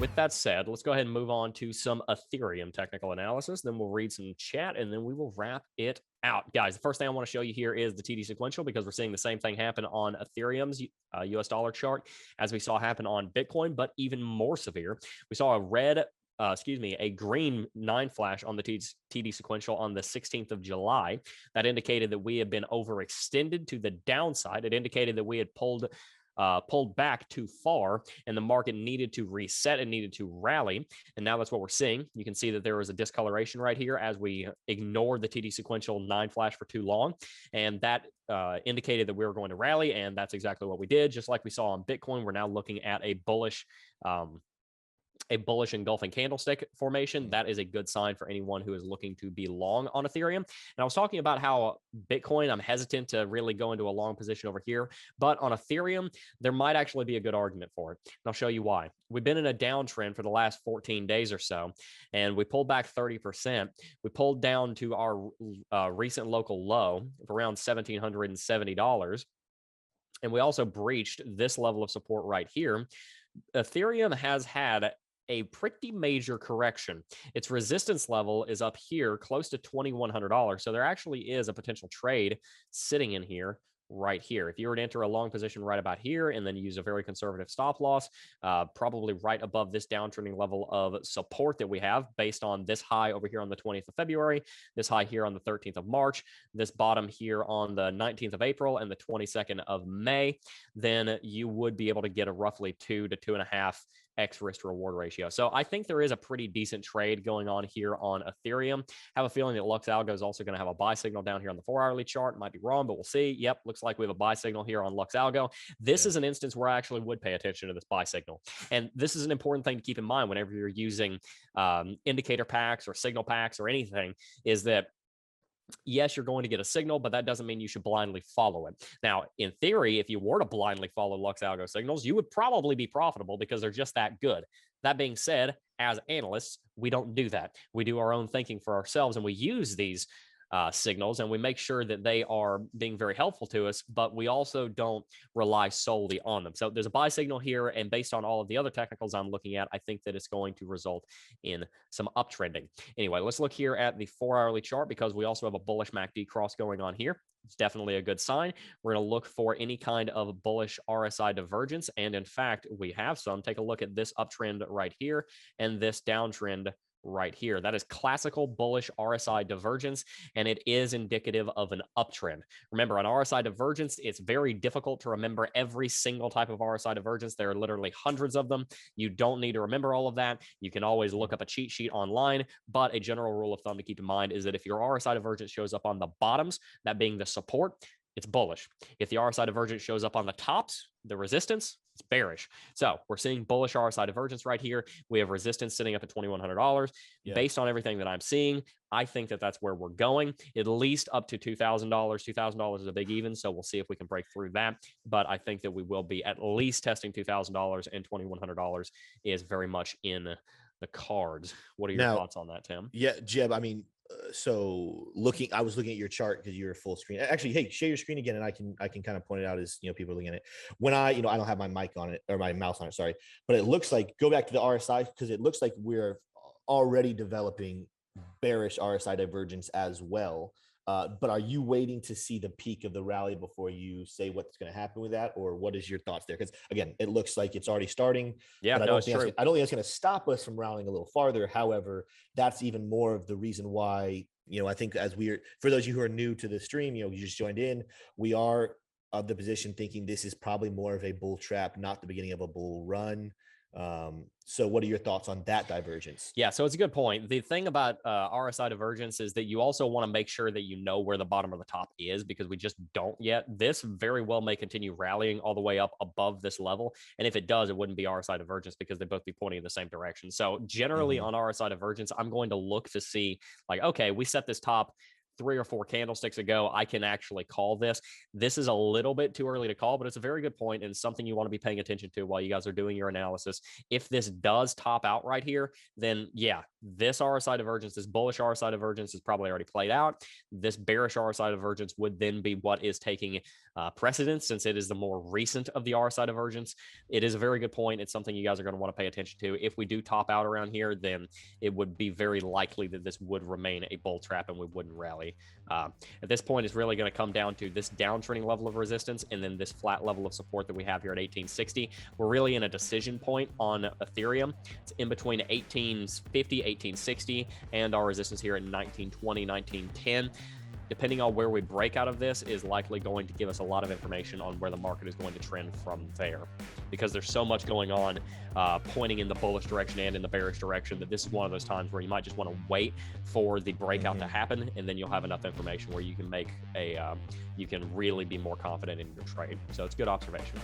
with that said, let's go ahead and move on to some Ethereum technical analysis. Then we'll read some chat and then we will wrap it out. Guys, the first thing I want to show you here is the TD sequential, because we're seeing the same thing happen on Ethereum's US dollar chart as we saw happen on Bitcoin, but even more severe. We saw a green 9 flash on the TD sequential on the 16th of July. That indicated that we had been overextended to the downside. It indicated that we had pulled back too far and the market needed to reset and needed to rally. And now that's what we're seeing. You can see that there was a discoloration right here as we ignored the TD sequential 9 flash for too long. And that indicated that we were going to rally. And that's exactly what we did. Just like we saw on Bitcoin, we're now looking at a bullish engulfing candlestick formation. That is a good sign for anyone who is looking to be long on Ethereum. And I was talking about how Bitcoin, I'm hesitant to really go into a long position over here, but on Ethereum, there might actually be a good argument for it. And I'll show you why. We've been in a downtrend for the last 14 days or so, and we pulled back 30%. We pulled down to our recent local low of around $1,770. And we also breached this level of support right here. Ethereum has had a pretty major correction. Its resistance level is up here close to $2,100. So there actually is a potential trade sitting in here right here. If you were to enter a long position right about here and then use a very conservative stop loss, probably right above this downtrending level of support that we have based on this high over here on the 20th of February, this high here on the 13th of March, this bottom here on the 19th of April and the 22nd of May, then you would be able to get a roughly 2 to 2.5x risk to reward ratio. So I think there is a pretty decent trade going on here on Ethereum. I have a feeling that Lux Algo is also going to have a buy signal down here on the 4-hourly chart. Might be wrong, but we'll see. Yep, looks like we have a buy signal here on Lux Algo. This is an instance where I actually would pay attention to this buy signal. And this is an important thing to keep in mind whenever you're using indicator packs or signal packs or anything, is that yes, you're going to get a signal, but that doesn't mean you should blindly follow it. Now, in theory, if you were to blindly follow Lux Algo signals, you would probably be profitable because they're just that good. That being said, as analysts, we don't do that. We do our own thinking for ourselves, and we use these signals, and we make sure that they are being very helpful to us, but we also don't rely solely on them. So there's a buy signal here, and based on all of the other technicals I'm looking at, I think that it's going to result in some uptrending. Anyway, let's look here at the 4-hourly chart, because we also have a bullish MACD cross going on here. It's definitely a good sign. We're going to look for any kind of bullish RSI divergence, and in fact, we have some. Take a look at this uptrend right here and this downtrend right here. That is classical bullish RSI divergence, and it is indicative of an uptrend. Remember, on RSI divergence, it's very difficult to remember every single type of RSI divergence. There are literally hundreds of them. You don't need to remember all of that. You can always look up a cheat sheet online, but a general rule of thumb to keep in mind is that if your RSI divergence shows up on the bottoms, that being the support, it's bullish. If the RSI divergence shows up on the tops, the resistance, it's bearish. So we're seeing bullish RSI divergence right here. We have resistance sitting up at $2,100. Yeah. Based on everything that I'm seeing, I think that that's where we're going, at least up to $2,000. $2,000 is a big even, so we'll see if we can break through that. But I think that we will be at least testing $2,000, and $2,100 is very much in the cards. What are your thoughts on that, Tim? Yeah, Jebb, I mean, I was looking at your chart because you're full screen. Actually, hey, share your screen again, and I can kind of point it out as people are looking at it. When I don't have my mic on it or my mouse on it, sorry, but it looks like, go back to the RSI, because it looks like we're already developing bearish RSI divergence as well. But are you waiting to see the peak of the rally before you say what's going to happen with that, or what is your thoughts there? Because again, it looks like it's already starting. Yeah, I don't think it's going to stop us from rallying a little farther. However, that's even more of the reason why, I think for those of you who are new to the stream, you just joined in, we are of the position thinking this is probably more of a bull trap, not the beginning of a bull run. So what are your thoughts on that divergence? Yeah, so it's a good point. The thing about RSI divergence is that you also want to make sure that you know where the bottom or the top is, because we just don't yet. This very well may continue rallying all the way up above this level. And if it does, it wouldn't be RSI divergence because they'd both be pointing in the same direction. So generally on RSI divergence, I'm going to look to see, like, okay, we set this top 3 or 4 candlesticks ago. I can actually call this. This is a little bit too early to call, but it's a very good point and something you want to be paying attention to while you guys are doing your analysis. If this does top out right here, then yeah, this RSI divergence, this bullish RSI divergence is probably already played out. This bearish RSI divergence would then be what is taking precedence, since it is the more recent of the RSI divergence. It is a very good point. It's something you guys are going to want to pay attention to. If we do top out around here, then it would be very likely that this would remain a bull trap and we wouldn't rally. At this point, it's really going to come down to this downtrending level of resistance and then this flat level of support that we have here at 1860. We're really in a decision point on Ethereum. It's in between 1850, 1860, and our resistance here at 1920, 1910. Depending on where we break out of this is likely going to give us a lot of information on where the market is going to trend from there, because there's so much going on pointing in the bullish direction and in the bearish direction that this is one of those times where you might just want to wait for the breakout to happen, and then you'll have enough information where you can make a you can really be more confident in your trade. So it's good observation.